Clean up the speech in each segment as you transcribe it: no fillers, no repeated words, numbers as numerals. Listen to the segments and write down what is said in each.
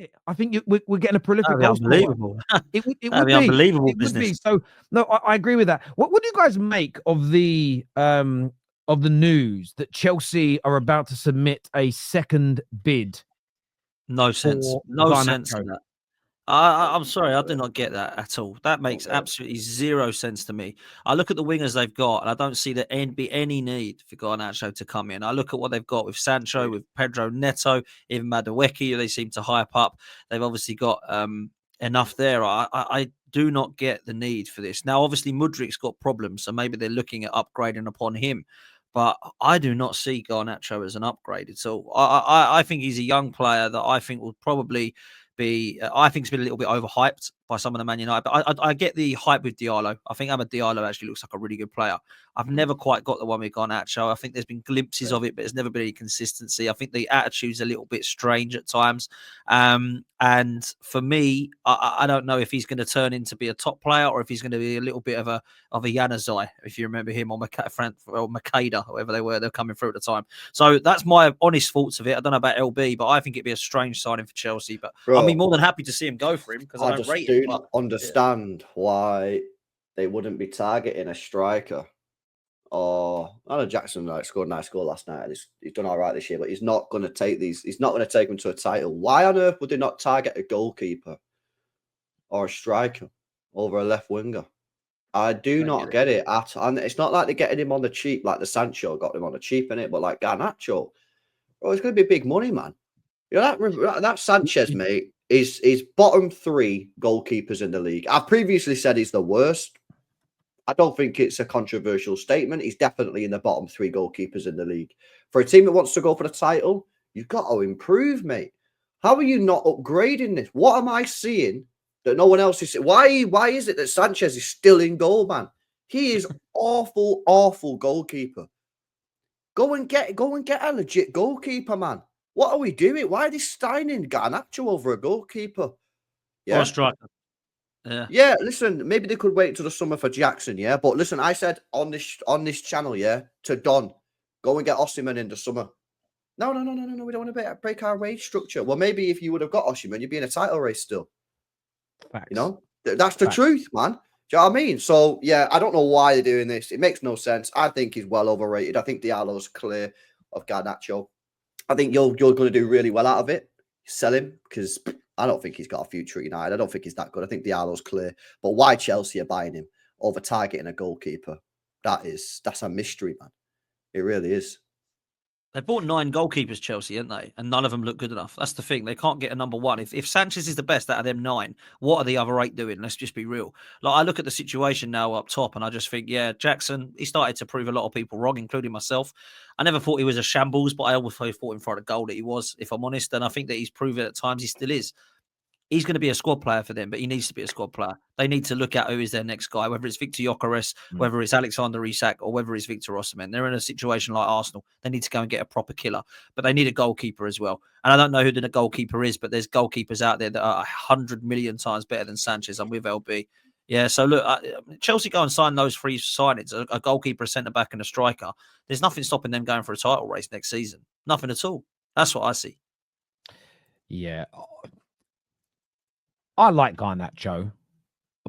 it. I think we're getting a prolific That'd be goal scorer. unbelievable. It would That'd be be unbelievable It would be. business. So no, I agree with that. What do you guys make of the news that Chelsea are about to submit a second bid? No sense. No Garnacho? Sense in that. I'm sorry, I do not get that at all. That makes absolutely zero sense to me. I look at the wingers they've got, and I don't see there be any need for Garnacho to come in. I look at what they've got with Sancho, with Pedro Neto, even Madueke, who they seem to hype up. They've obviously got enough there. I do not get the need for this. Now, obviously, Mudrik's got problems, so maybe they're looking at upgrading upon him. But I do not see Garnacho as an upgrade at all. I think he's a young player that I think will probably I think it's been a little bit overhyped by some of the Man United. But I get the hype with Diallo. I think Amad Diallo actually looks like a really good player. I've never quite got the one with Garnacho. I think there's been glimpses of it, but there's never been any consistency. I think the attitude's a little bit strange at times. And for me, I don't know if he's going to turn into be a top player or if he's going to be a little bit of a Januzaj, if you remember him, or Makeda, whoever they're coming through at the time. So that's my honest thoughts of it. I don't know about LB, but I think it'd be a strange signing for Chelsea. But I'd be more than happy to see him go for him because I don't rate him. I just do not understand why they wouldn't be targeting a striker. Or I know Jackson scored a nice goal last night. He's done all right this year, but he's not going to take these. He's not going to take them to a title. Why on earth would they not target a goalkeeper or a striker over a left winger? I do not get it at. And it's not like they're getting him on the cheap, like the Sancho got him on the cheap in it, but like Garnacho, it's going to be big money, man. You know that Sanchez, mate, is bottom 3 goalkeepers in the league. I've previously said he's the worst. I don't think it's a controversial statement. He's definitely in the bottom 3 goalkeepers in the league. For a team that wants to go for the title, you've got to improve, mate. How are you not upgrading this? What am I seeing that no one else is seeing? Why is it that Sanchez is still in goal, man? He is awful, awful goalkeeper. Go and get a legit goalkeeper, man. What are we doing? Why are they signing Garnacho over a goalkeeper? Yeah. Or a striker. Yeah, listen, maybe they could wait till the summer for Jackson, yeah? But listen, I said on this channel, yeah, to Don, go and get Osimhen in the summer. No, we don't want to break our wage structure. Well, maybe if you would have got Osimhen, you'd be in a title race still. Facts. You know? That's the truth, man. Do you know what I mean? So, yeah, I don't know why they're doing this. It makes no sense. I think he's well overrated. I think Diallo's clear of Garnacho. I think you're going to do really well out of it. Sell him because I don't think he's got a future at United. I don't think he's that good. I think Diallo's clear. But why Chelsea are buying him over targeting a goalkeeper? That's a mystery, man. It really is. They bought 9 goalkeepers, Chelsea, haven't they? And none of them look good enough. That's the thing. They can't get a number 1. If Sanchez is the best out of them 9, what are the other 8 doing? Let's just be real. Like I look at the situation now up top, and I just think, yeah, Jackson, he started to prove a lot of people wrong, including myself. I never thought he was a shambles, but I always thought in front of goal that he was, if I'm honest. And I think that he's proven at times he still is. He's going to be a squad player for them, but he needs to be a squad player. They need to look at who is their next guy, whether it's Victor Gyökeres, whether it's Alexander Isak, or whether it's Victor Osimhen. They're in a situation like Arsenal. They need to go and get a proper killer, but they need a goalkeeper as well. And I don't know who the goalkeeper is, but there's goalkeepers out there that are 100 million times better than Sanchez. I'm with LB. Yeah, so look, Chelsea go and sign those 3 signings, a goalkeeper, a centre-back and a striker. There's nothing stopping them going for a title race next season. Nothing at all. That's what I see. Yeah. I like Garnacho,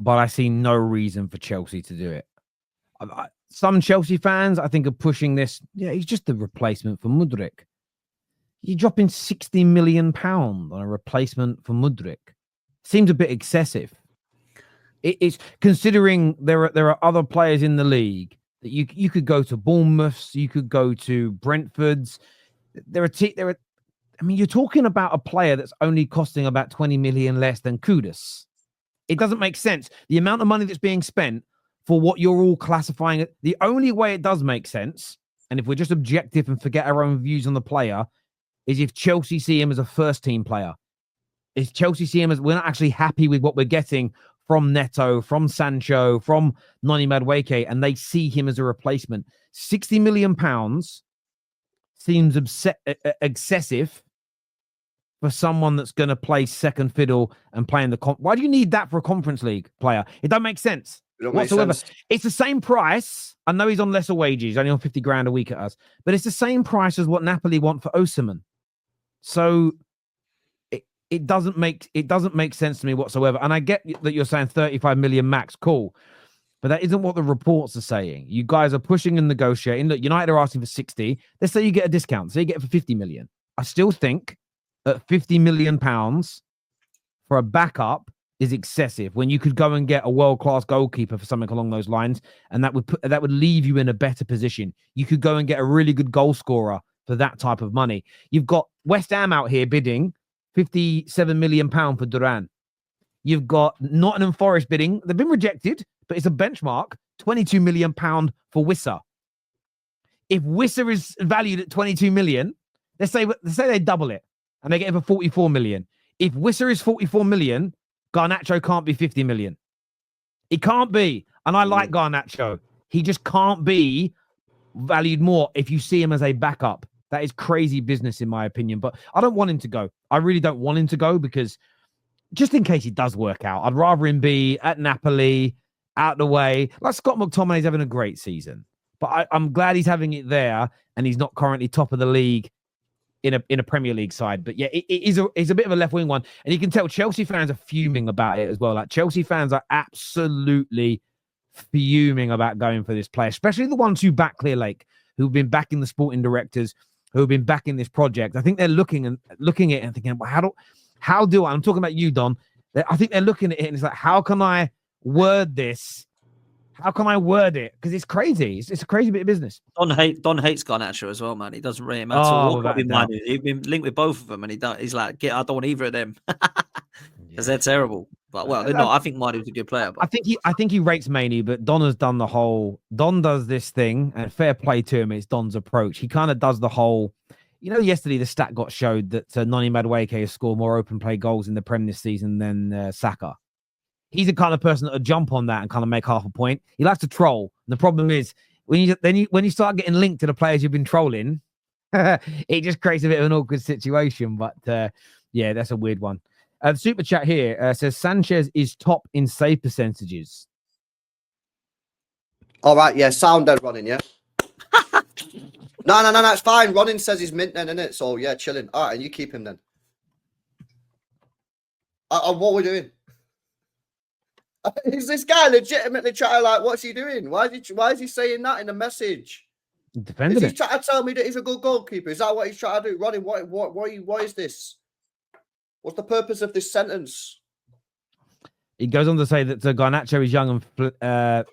but I see no reason for Chelsea to do it. Some Chelsea fans, I think, are pushing this. Yeah, he's just the replacement for Mudryk. You're dropping £60 million on a replacement for Mudryk. Seems a bit excessive. It's considering there are other players in the league that you could go to Bournemouth's, you could go to Brentford's. I mean, you're talking about a player that's only costing about 20 million less than Kudus. It doesn't make sense. The amount of money that's being spent for what you're all classifying it. The only way it does make sense, and if we're just objective and forget our own views on the player, is if Chelsea see him as a first team player. If Chelsea see him as we're not actually happy with what we're getting from Neto, from Sancho, from Noni Madueke, and they see him as a replacement. £60 million seems excessive for someone that's going to play second fiddle and play in the why do you need that for a Conference League player? It doesn't make sense whatsoever. It's the same price. I know he's on lesser wages, only on 50 grand a week at us, but it's the same price as what Napoli want for Osimhen. So it doesn't make sense to me whatsoever. And I get that you're saying 35 million max, cool. But that isn't what the reports are saying. You guys are pushing and negotiating. Look, United are asking for 60. Let's say you get a discount. So you get it for 50 million. I still think that 50 million pounds for a backup is excessive when you could go and get a world-class goalkeeper for something along those lines. And that would leave you in a better position. You could go and get a really good goal scorer for that type of money. You've got West Ham out here bidding 57 million pound for Duran. You've got Nottingham Forest bidding. They've been rejected, but it's a benchmark, 22 million pound for Wissa. If Wissa is valued at 22 million, let's say they double it and they get it for 44 million. If Wissa is 44 million, Garnacho can't be 50 million. It can't be. And I like Garnacho. He just can't be valued more if you see him as a backup. That is crazy business, in my opinion. But I don't want him to go. I really don't want him to go because just in case he does work out, I'd rather him be at Napoli, out the way. Like Scott McTominay's having a great season. But I'm glad he's having it there and he's not currently top of the league in a Premier League side. But yeah, it's a bit of a left-wing one. And you can tell Chelsea fans are fuming about it as well. Like Chelsea fans are absolutely fuming about going for this player, especially the ones who back Clear Lake, who've been backing the sporting directors, who've been backing this project. I think they're looking at it and thinking, well, how do I? I'm talking about you, Don. I think they're looking at it and it's like, how can I word this? How can I word it? Because it's crazy. It's a crazy bit of business. Don hates Garnacho as well, man. He doesn't rate him at all. He's been linked with both of them, and he's like, I don't want either of them because they're terrible. But well, they're not. I think Manu's a good player. But I think he rates Maney, but Don has done the whole. Don does this thing, and fair play to him. It's Don's approach. He kind of does the whole. Yesterday the stat got showed that Noni Madueke has scored more open play goals in the Prem this season than Saka. He's the kind of person that would jump on that and kind of make half a point. He likes to troll. And the problem is when you start getting linked to the players you've been trolling, it just creates a bit of an awkward situation. But yeah, that's a weird one. The super chat here says Sanchez is top in save percentages. All right, yeah, sound dead running, yeah. No, it's fine. Ronin says he's mint then, innit? So yeah, chilling. All right, and you keep him then. What are we doing? Is this guy legitimately trying to what's he doing? Why is he saying that in the message? Defending is he trying to tell me that he's a good goalkeeper? Is that what he's trying to do? Ronnie, what is this? What's the purpose of this sentence? He goes on to say that Garnacho is young and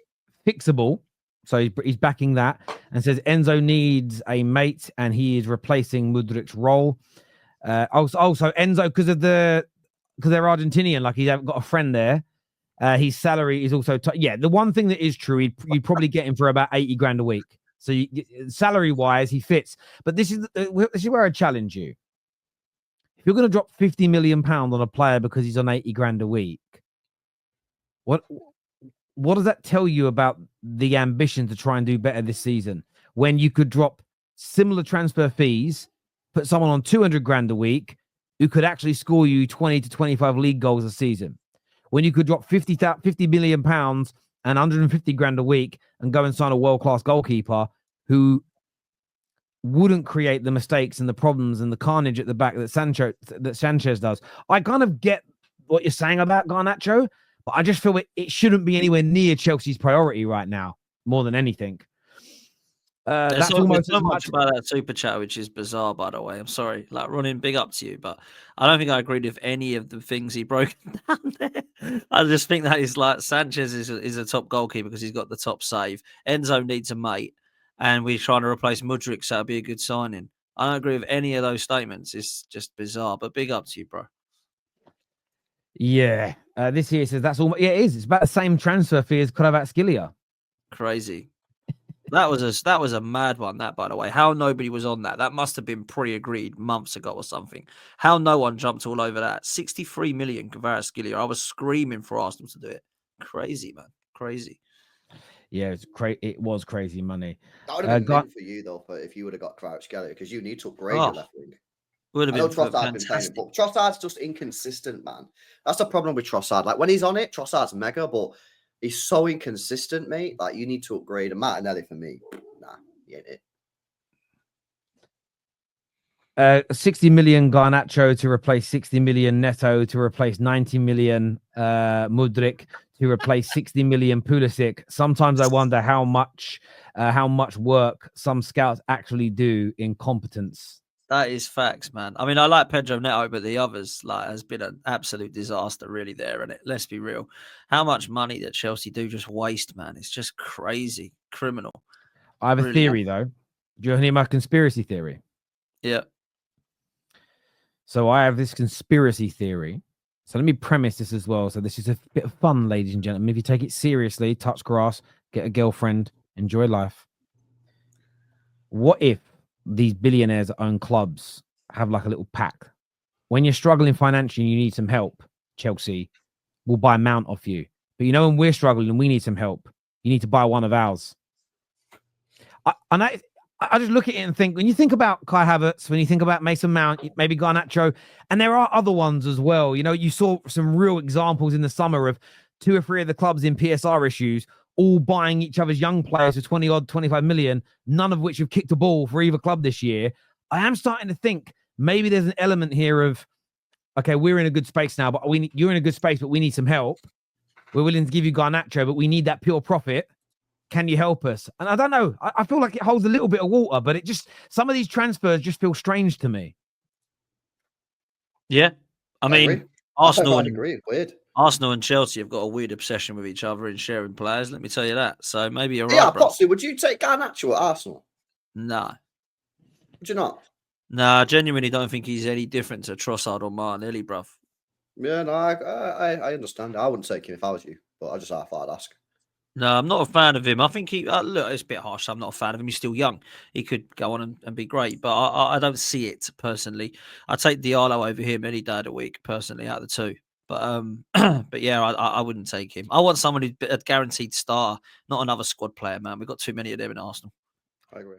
fixable. So he's backing that and says Enzo needs a mate and he is replacing Mudrik's role. Also Enzo, because they're Argentinian, like he's got a friend there. His salary is also the one thing that is true, you'd probably get him for about 80 grand a week. So salary wise, he fits. But this is where I challenge you. If you're going to drop 50 million pounds on a player because he's on 80 grand a week, what does that tell you about the ambition to try and do better this season? When you could drop similar transfer fees, put someone on 200 grand a week who could actually score you 20 to 25 league goals a season. When you could drop 50 million pounds and 150 grand a week and go and sign a world-class goalkeeper who wouldn't create the mistakes and the problems and the carnage at the back that Sanchez does. I kind of get what you're saying about Garnacho, but I just feel it shouldn't be anywhere near Chelsea's priority right now, more than anything. That's almost so much about that super chat, which is bizarre, by the way. I'm sorry, Ronin, big up to you, but I don't think I agreed with any of the things he broke down there. I just think that is Sanchez is a top goalkeeper because he's got the top save. Enzo needs a mate, and we're trying to replace Mudryk, so it'll be a good signing. I don't agree with any of those statements. It's just bizarre, but big up to you, bro. Yeah, this here says that's all. Yeah, it is. It's about the same transfer fee as Kvaratskhelia. Crazy. That was a mad one. That, by the way, how nobody was on that. That must have been pre-agreed months ago or something. How no one jumped all over that. 63 million Kvaratskhelia. I was screaming for Arsenal to do it. Crazy, man. Crazy. Yeah, it was crazy money. That would have been mint for you though, if you would have got Kvaratskhelia, because you need to upgrade your left wing. Would have been fantastic. But Trossard's just inconsistent, man. That's the problem with Trossard. Like when he's on it, Trossard's mega, but he's so inconsistent, mate. Like you need to upgrade. And Martinelli for me, nah, he ain't it. 60 million Garnacho to replace 60 million Neto to replace 90 million Mudrik to replace 60 million Pulisic. Sometimes I wonder how much work some scouts actually do in competence. That is facts, man. I mean, I like Pedro Neto, but the others has been an absolute disaster, really. There, and let's be real, how much money that Chelsea do just waste, man. It's just crazy, criminal. I have a Really. theory, though. Do you want to hear my conspiracy theory? Yeah. So I have this conspiracy theory. So let me premise this as well. So this is a bit of fun, ladies and gentlemen. If you take it seriously, touch grass, get a girlfriend, enjoy life. What if these billionaires that own clubs have like a little pack? When you're struggling financially, you need some help. Chelsea will buy Mount off you. But when we're struggling and we need some help, you need to buy one of ours. I just look at it and think, when you think about Kai Havertz, when you think about Mason Mount, maybe Garnacho, and there are other ones as well. You saw some real examples in the summer of 2 or 3 of the clubs in PSR issues all buying each other's young players for 20 odd, 25 million, none of which have kicked a ball for either club this year. I am starting to think maybe there's an element here of, okay, we're in a good space now, but you're in a good space, but we need some help. We're willing to give you Garnacho, but we need that pure profit. Can you help us? And I don't know. I feel like it holds a little bit of water, but some of these transfers just feel strange to me. Yeah. I mean, agree. Arsenal I'd agree. Weird. Arsenal and Chelsea have got a weird obsession with each other in sharing players. Let me tell you that. So maybe you're Yeah, right, bro. Potsy, would you take Garnacho at Arsenal? No. Would you not? Nah, I genuinely don't think he's any different to Trossard or Martinelli, bruv. Yeah, no, I understand. I wouldn't take him if I was you, but I thought I'd ask. No, I'm not a fan of him. I think he look, it's a bit harsh. I'm not a fan of him. He's still young. He could go on and be great, but I don't see it personally. I take Diallo over him any day of the week, personally, out of the two. But but yeah, I wouldn't take him. I want someone who's a guaranteed star, not another squad player, man. We've got too many of them in Arsenal. I agree.